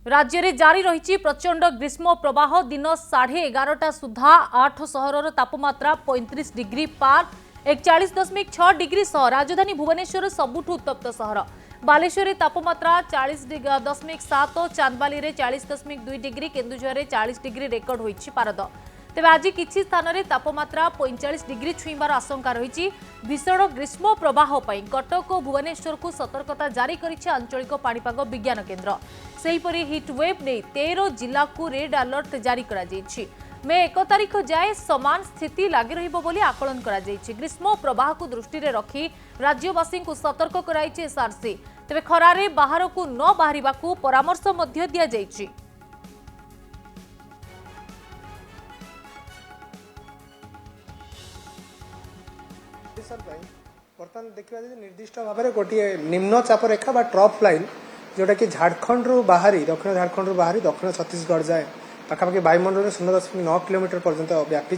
राज्य में जारी रही प्रचंड ग्रीष्म प्रवाह दिन 11:30 सुधा 8 सहर तापमात्रा 35 डिग्री पार 41.6 डिग्री सह राजधानी भुवनेश्वर सबुठु उत्तप्त सहर। बालेश्वर तापमात्रा 40.7 Chandbali 40.2 degree Kendujhar 40 degree record होईछि पारद। तेज आज किछि स्थान में तापमात्रा 45 डिग्री छुईबार आशंका रही। भीषण ग्रीष्म प्रवाह पर कटक और भुवनेश्वर को सतर्कता जारी करिछि आंचलिक पाणीपाग विज्ञान केन्द्र। सेहीपरि हिटवेव ने 13 जिला को रेड अलर्ट जारी करा जायछि। मे 1 तारिख जाए समान स्थिति लगी रहिबो बोली आकलन करा जायछि। ग्रीष्म प्रवाह को दृष्टि में रखी राज्यवासी को सतर्क कराइछि एसआरसी। तेबे खरारे बाहर को न बाहरिबाकू परामर्श मध्य दिया जायछि। बर्तमान देखा निर्दिष्ट भाव में गोटे निम्न चाप रेखा बा ट्रफ लाइन जोटा कि झारखंड रु बाहरी दक्षिण झारखंड रु बाहरी दक्षिण छत्तीसगढ़ जाए पाखापाखि वायुमंडल में 0.9 किलोमीटर पर्यंत व्यापी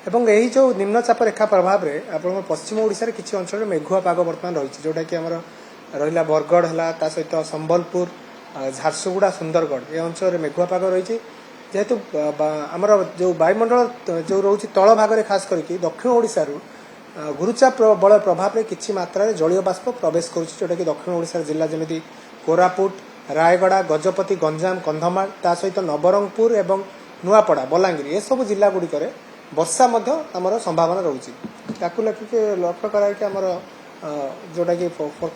एवं यही जो निम्न चाप रेखा प्रभाव में आप पश्चिम ओडिशा रे किछि अंचल में मेघुआ पाग बर्तमान रही जोटा कि आमर रहा बरगढ़ है सहित संबलपुर झारसुगुड़ा सुंदरगढ़ ये अंचल में मेघुआ पाग रही जेहेतु आमर जो वायुमंडल जो रोचे तल भाग में खास करके दक्षिण ओडिशा गुरुचाप बल प्रभाव में किसी मात्रा जलीय बाष्प प्रवेश करोटा कि दक्षिण ओडिशा जिला जमी कोरापुट रायगड़ा गजपति गंजाम कंधमाल ता सहित नवरंगपुर एवं नुआपड़ा बलांगीर ये सब जिला गुड़िक वर्षा आमर संभावना रोचे लक्ष्य कर जोटा कि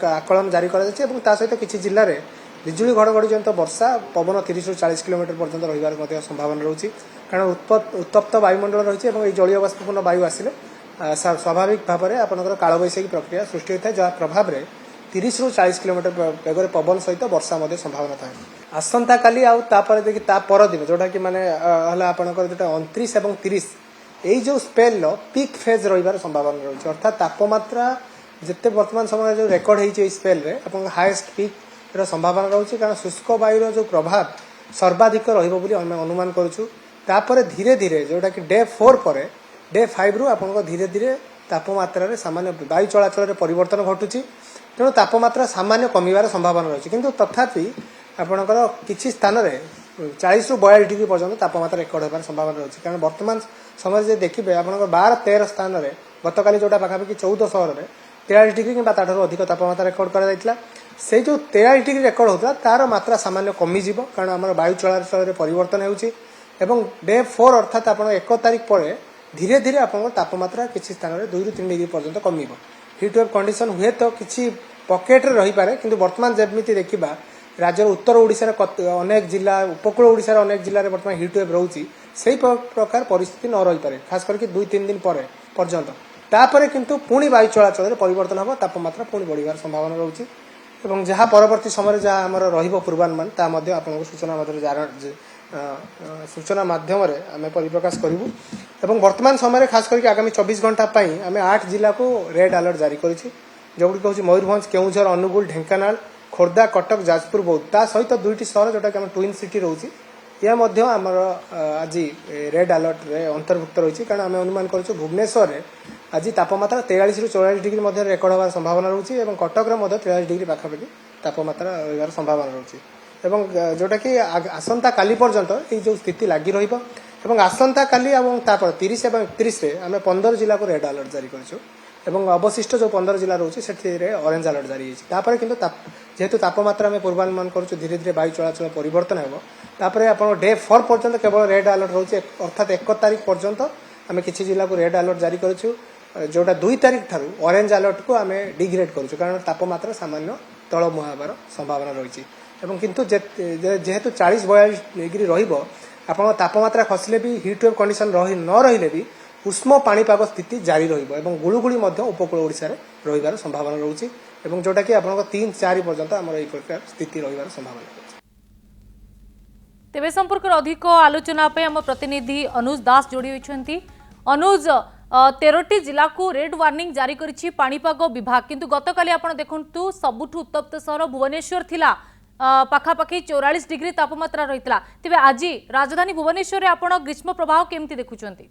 आकलन जारी कर सहित किसी जिले में बिजुली घड़घड़ी जनित वर्षा पवन 30 ରୁ 40 किलोमीटर पर्यंत रही संभावना रोचे कारण उत्तप्त वायुमंडल रही जलीय बाष्पूर्ण वायु आसिले स्वाभाविक भाव में आपंकर कालबैशाखी प्रक्रिया सृष्टि होता है जहाँ प्रभाव में 30 ରୁ 40 किलोमीटर बेगर पवन सहित वर्षा संभावना था। आसंता काली आपर देखिए परदिन जोटा कि माने आपंकर जो 29 और 30 यही जो स्पेल पिक फेज रही संभावना रही अर्थात तापमात्रा जिते वर्तमान समय जो रेकर्ड होती स्पेल आप हाएस्ट पिक संभावना रही कारण शुष्क वायुर जो प्रभाव सर्वाधिक अनुमान करुँ धीरे धीरे जोटा कि डे 4 पर डे 5 रु आप धीरे धीरे तापमात्रा सामान्य वायु चलाचल परिवर्तन घटुची तेणु तापमात्रा सामान्य कमिबार संभावना रही किंतु तथापि आपणकर किसी स्थान में 40 ରୁ 42 डिग्री पर्यंत तापमात्रा रेकर्ड होबार संभावना रही कारण वर्तमान समय देखिए आप 12-13 स्थान में गतकाली जोटा पाखापाखि 14 सहर में 43 डिग्री कि अधिक तापमात्रा रेकर्ड कर से जो 43 डिग्री रेकर्ड होता तार मात्रा सामान्य कमिज कारण आम वायु चलाचल परिवर्तन हो डे 4 अर्थात आप 1 तारिख पर धीरे धीरे आप तापमात्रा किसी स्थान में 2 ରୁ 3 डिग्री पर्यंत कम हिटवेव कंडीशन हुए तो किसी पकेट रही पारे किंतु वर्तमान जमी देखा राज्य उत्तर ओडिशा अनेक जिला उपकूल ओडिशा अनेक जिले में बर्तमान हिटवेव रोचे से प्रकार परिस्थिति न रही पारे खास करके 2-3 दिन पर पर्यंत तापर किंतु पुणी वायु चलाचल परिवर्तन हम तापमात्रा पुणी बढ़िया संभावना रोचे और जहाँ परवर्ती समय जहाँ आम पूर्वानुमान आपको सूचना माध्यम आम परिप्रकाश करूँ और वर्तमान समय खास करके आगामी 24 घंटा आम 8 जिला को रेड अलर्ट जारी करें जोगुड़ी हूँ मयूरभंज केउझर अनुगुल ढेंकानाल खोर्धा कटक जाजपुर बौद्ध ता सहित 2टी सहर जोटा कि आम ट्विन सिटी रोचे यह आमर आज रेड अलर्ट रे अंतर्भुक्त रही कारण आम अनुमान करूँ भुवनेश्वर में आज तापमात्रा 43 ରୁ 44 डिग्री मध्य रेकर्ड होवार संभावना रोचे और कटक 43 डिग्री पाखापाखि तापमात्रा रही संभावना रोचे एवं जोटा कि आसंता काली पर्यंत ये जो स्थिति लगी रही आसंता काली 30 और 31 आम 15 जिला को रेड अलर्ट जारी करूँ अवशिष्ट जो 15 जिला रोचे से ऑरेंज अलर्ट जारी होती किंतु जेहेतु तापमात्रा आम पूर्वानुमान करूँ धीरे धीरे वायु चलाचल परिवर्तन होपर आप डे 4 पर्यंत केवल रेड अलर्ट रोचे अर्थात 1 तारिख पर्यंत आम किसी जिला को रेड अलर्ट जारी करूँ जोटा 2 तारिख ठारू ऑरेंज अलर्ट को आम डिग्रेड करूँ कारण तापमात्रा सामान्य तल मुहाबार संभावना रही किंतु जेहेतु 40-42 डिग्री आप तापमात्रा खसले भी हिटवेव कंडीशन न रही भी उष्म पाणीपाग स्थिति जारी रही गुड़ुगुड़ी उपकूल ओडिशा रे रहिबार संभावना रोचे जोटा कि 3-4 पर्यंत आम प्रकार स्थिति रहिबार संभावना रोचे। तेबे संपर्क अधिक आलोचना आम प्रतिनिधि अनुज दास जोड़ी होती। अनुज 13टी जिला को रेड वार्निंग जारी करिछि पाणीपाग विभाग किंतु गतकाली आपण देखंतु सबुठु उत्तप्त सहर भुवनेश्वर थिला पाखापाखि 44 डिग्री तापमात्रा रही तेज आज राजधानी भुवनेश्वर आपण ग्रीष्म प्रभाव केमती देखुंट?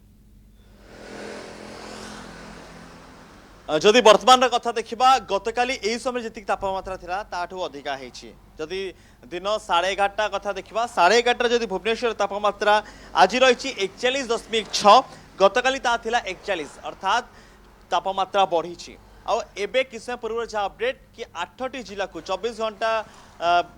जदि वर्तमान कथा देखा गतकाली यही समय जी तापमात्रा था ताठू अधिका होती जदि दिन 11:30 कथा देखा 11:30 जदि भुवनेश्वर तापमात्रा आज रही 41.6 गतकाली ता 41 अर्थात तापमात्रा बढ़ी आबे किस समय पूर्व जहाँ अपडेट कि 8टी जिला को 24 घंटा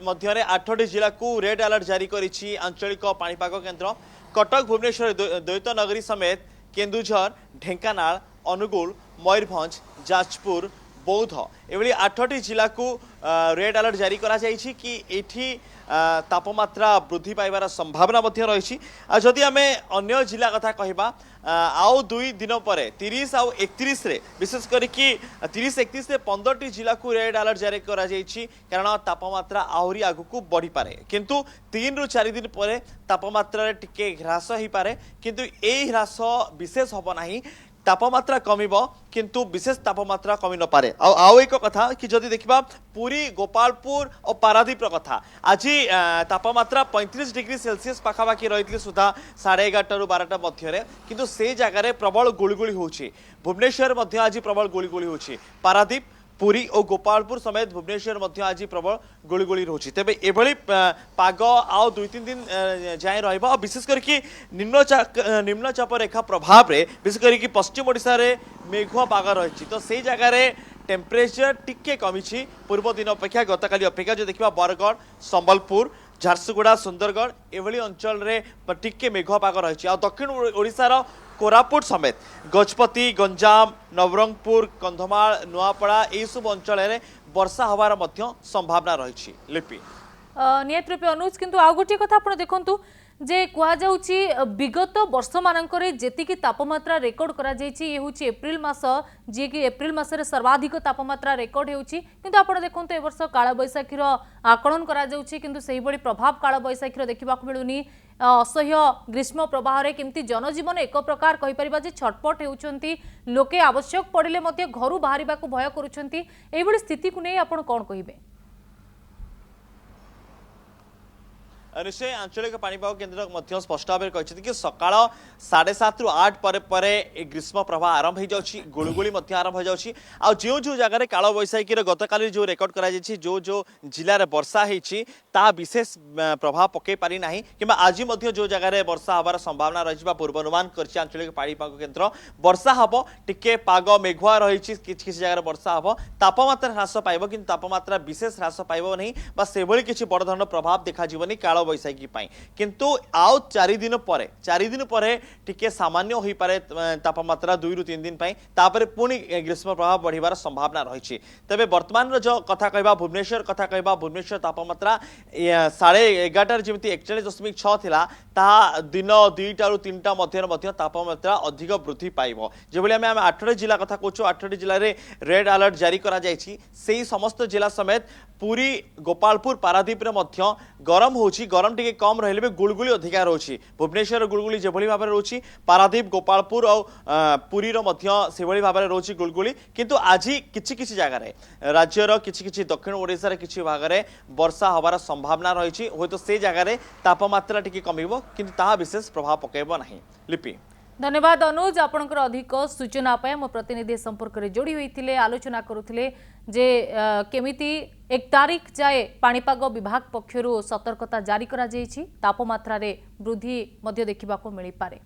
मध्य 8टी जिला को रेड अलर्ट जारी करिछि आंचलिक पाणीपाग केन्द्र कटक भुवनेश्वर द्वैत नगरी समेत केन्दुझर ढेंकानाल अनुगुल मयूरभंज जाजपुर बौद्ध एभली 8टी जिला को रेड अलर्ट जारी करा जाइछि कि एठी तापमात्रा वृद्धि पाइबार संभावना मध्य रही जदि आम अन्य जिला कथा कहबा आउ 2 दिन पर 30 आउ 31 रे विशेष करके 30-31 रे 15टी जिला को रेड अलर्ट जारी करा जाइछि कारण तापमात्रा आहुरी आगु बढ़ी पारे किंतु 3 रु 4 दिन पर तापमात्रा रे टिके ह्रास हो पारे किंतु ए ह्रास विशेष हब नाही तापमात्रा कमिब किंतु विशेष तापमात्रा कमी न पारे आउ एक कथा कि जदि देखिबा पुरी गोपालपुर और पारादीप कथा आज तापमात्रा 35 डिग्री सेल्सियस पाखापाखि रही सुधा 11:30 रु 12टा मध्य किंतु से जगार प्रबल गुळगुळी होछि भुवनेश्वर मध्य आज प्रबल गुळगुळी होछि पारादीप पुरी और गोपालपुर समेत भुवनेश्वर मध्य आज प्रबल गुळगुळी रोचे तेबे एभली पाग आउ 2-3 दिन जाए रहिबा विशेष करके निम्नचाप रेखा प्रभाव रे विशेष करके पश्चिम ओडिशा रे मेघुआ पाग रही तो से जगार टेम्परेचर टिके कमी पूर्व दिन अपेक्षा गतकाली अपेक्षा जो देखा बरगढ़ संबलपुर झारसुगुड़ा सुंदरगढ़ एभली अंचल रे टिके मेघुआ पाग रही दक्षिण ओडिशार कोरापुट समेत गजपति गंजाम नवरंगपुर कंधमाल नुआपड़ा यही सब अंचल वर्षा हबार संभावना रही लिपि नियत रूपे अनुज किंतु आउ गोटे कथा आपण देखंतु जे कुआ जाउची विगत वर्ष मानकरे जेतिकी तापमात्रा रेकॉर्ड करा जायछि ए होची एप्रिल मास जे कि एप्रिल मासरे सर्वाधिक तापमात्रा रेकॉर्ड हेउची किंतु आपण देखंतु ए वर्ष काळ बैसाखीर आकलन करा जाउची किंतु सेही बडी प्रभाव काळ बैसाखीर देखिबा को मिलुनी असह्य ग्रीष्म प्रवाह रे केमती जनजीवन एक प्रकार कहि परिबा जे छटपट हेउचंती लोके आवश्यक पड़िले मते घरु बाहरिबा को भय करूचंती एही बडी स्थिति को नै आपण कोन कहिबे निश्चय आंचलिक पाणीपाग केन्द्र स्पष्ट भाव में कि सकाळ 7:30 रु 8 पर ग्रीष्म प्रवाह आरंभ हो जाउछि गुळगुळी आरंभ हो जाउछि आ जो जो जगह काल बैसाखी गतकाली जो रेकर्ड करा जायछि जो जो जिले में वर्षा होइछि ता विशेष प्रभाव पकई पारि नाही किबा आज जो जगह वर्षा हबार संभावना रही पूर्वानुमान करछि आंचलिक पाणीपाग केन्द्र वर्षा हबो टिके पाग मेघुआ रही किछि जगह वर्षा हबो तापमात्रा ह्रास पाइबो किंतु तापमात्रा विशेष ह्रास पाइबो नहीं बा सेभली किछि बड़ धरण प्रभाव देखा जीवनी काल बैसाखी किंतु आउ 4 दिन पर टिके सामान्य हो पारे तापमात्रा 2 रु 3 दिन तापर पुणी ग्रीष्म प्रभाव बढ़िबार संभावना रही तेबे वर्तमान जो कथा कहबा भुवनेश्वर कथा कहबा भुवनेश्वर तापमात्रा 11:30 जमी 41.6 थिला ता दिन 2टा रु 3टा मध्य तापमात्रा अधिक वृद्धि पाइब जो आम 8टी जिला कथा कहूँ 8टी जिले में रेड अलर्ट जारी करा जायछि सेही समस्त जिला समेत पुरी गोपालपुर पारादीप रे मध्य गरम होछि गरम टिके कम रहिले भी गुळगुळी अधिका रोछि भुवनेश्वर गुळगुळी जेभली भाबरे रोछि पारादीप गोपालपुर और पुरी रो मध्य सेभली भाबरे रोछि गुळगुळी किंतु आज किछि जगह रे राज्यर किछि दक्षिण ओडिसा रे किछि भाग रे वर्षा हबार संभावना रही होतो से जगह रे तापमात्रा टिके कमिबो किंतु ताहा विशेष प्रभाव पकेबो नाही लिपि धन्यवाद अनुज आपणकर अधिक सूचना पाए मो प्रतिनिधि संपर्क रे जोड़ी होइथिले आलोचना करुथिले जे केमिति 1 तारीख जाए पाणीपाग विभाग पक्षरु सतर्कता जारी करा जायछि तापमात्रा रे वृद्धि मध्य देखिबा को मिली पारे।